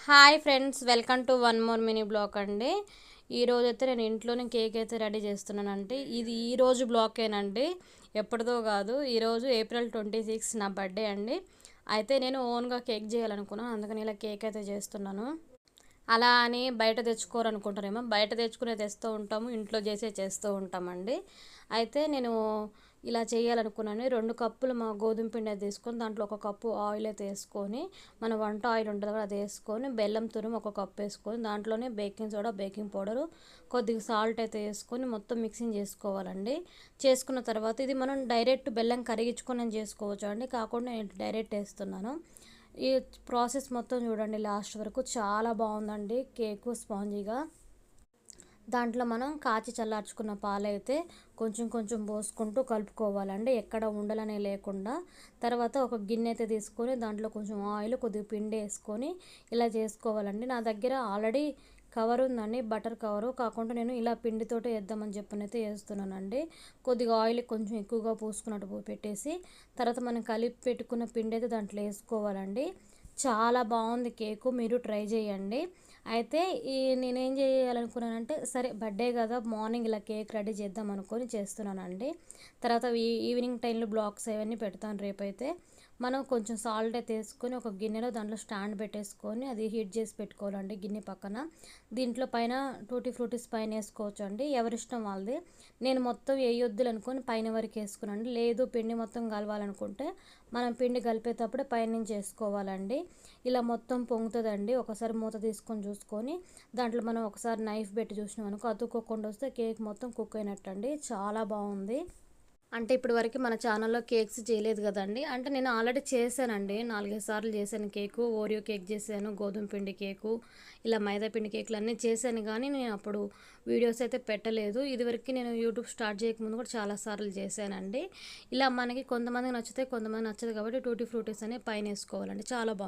Hi friends, welcome to one more mini blog అండి. ఈరోజు అయితే నేను ఇంట్లోనే కేక్ అయితే రెడీ చేస్తున్నానండి. ఇది ఈరోజు బ్లాగేనండి, ఎప్పటిదో కాదు. ఈరోజు ఏప్రిల్ 26 నా బర్త్డే అండి. అయితే నేను ఓన్గా కేక్ చేయాలనుకున్నాను, అందుకని ఇలా కేక్ అయితే చేస్తున్నాను. అలా అని బయట తెచ్చుకోరనుకుంటారేమో, బయట తెచ్చుకునే తెస్తూ ఉంటాము, ఇంట్లో చేస్తూ ఉంటామండి. అయితే నేను ఇలా చేయాలనుకున్నాను. 2 కప్పులు మా గోధుమ పిండి అయితే తీసుకొని దాంట్లో 1 కప్పు ఆయిల్ అయితే వేసుకొని, మన వంట ఆయిల్ ఉంటుంది కదా అది వేసుకొని, బెల్లం తురుము 1 కప్పు వేసుకొని, దాంట్లోనే బేకింగ్ సోడా, బేకింగ్ పౌడరు, కొద్దిగా సాల్ట్ అయితే వేసుకొని మొత్తం మిక్సింగ్ చేసుకోవాలండి. చేసుకున్న తర్వాత ఇది మనం డైరెక్ట్ బెల్లం కరిగించుకొని చేసుకోవచ్చు అండి, కాకుండా నేను డైరెక్ట్ వేస్తున్నాను. ఈ ప్రాసెస్ మొత్తం చూడండి లాస్ట్ వరకు, చాలా బాగుందండి కేకు స్పాంజీగా. దాంట్లో మనం కాచి చల్లార్చుకున్న పాలైతే కొంచెం కొంచెం పోసుకుంటూ కలుపుకోవాలండి, ఎక్కడ ఉండలనే లేకుండా. తర్వాత ఒక గిన్నె అయితే తీసుకొని దాంట్లో కొంచెం ఆయిల్, కొద్దిగా పిండి వేసుకొని ఇలా చేసుకోవాలండి. నా దగ్గర ఆల్రెడీ కవర్ ఉందండి, బటర్ కవరు, కాకుండా నేను ఇలా పిండితోటే వేద్దామని చెప్పనైతే వేస్తున్నానండి. కొద్దిగా ఆయిల్ కొంచెం ఎక్కువగా పోసుకున్నట్టు పెట్టేసి తర్వాత మనం కలిపి పెట్టుకున్న పిండి అయితే దాంట్లో వేసుకోవాలండి. చాలా బాగుంది కేకు, మీరు ట్రై చేయండి. అయితే నేనేం చేయాలనుకున్నానంటే, సరే బర్త్డే కదా, మార్నింగ్ ఇలా కేక్ రెడీ చేద్దాం అనుకొని చేస్తున్నానండి. తర్వాత ఈవినింగ్ టైంలో బ్లాగ్స్ అవన్నీ పెడతాను రేపైతే. మనం కొంచెం సాల్ట్ అయితే వేసుకొని ఒక గిన్నెలో దాంట్లో స్టాండ్ పెట్టేసుకొని అది హీట్ చేసి పెట్టుకోవాలండి గిన్నె పక్కన. దీంట్లో పైన టూటీ ఫ్రూటీస్ పైన వేసుకోవచ్చు అండి, ఎవరిష్టం వాళ్ళది. నేను మొత్తం వేయొద్దులు అనుకొని పైన వరకు వేసుకున్నాను. లేదు పిండి మొత్తం కలవాలనుకుంటే మనం పిండి కలిపేటప్పుడే పైనుంచి వేసుకోవాలండి. ఇలా మొత్తం పొంగుతుందండి. ఒకసారి మూత తీసుకొని చూసుకొని దాంట్లో మనం ఒకసారి నైఫ్ పెట్టి చూసినాం అనుకో, అతుక్కోకుండా వస్తే కేక్ మొత్తం కుక్ అయినట్టండి. చాలా బాగుంది. అంటే ఇప్పటి వరకు మన ఛానల్లో కేక్స్ చేయలేదు కదండి. అంటే నేను ఆల్రెడీ చేశానండి, 4-5 సార్లు చేశాను కేకు. ఓరియో కేక్ చేశాను, గోధుమ పిండి కేకు, ఇలా మైదా పిండి కేకులు అన్నీ చేశాను. కానీ నేను అప్పుడు వీడియోస్ అయితే పెట్టలేదు. ఇదివరకు నేను యూట్యూబ్ స్టార్ట్ చేయకముందు కూడా చాలాసార్లు చేశానండి. ఇలా మనకి కొంతమందికి నచ్చితే కొంతమంది నచ్చదు కాబట్టి టూటీ ఫ్రూటీస్ అనేవి పైన వేసుకోవాలండి. చాలా బాగుంది.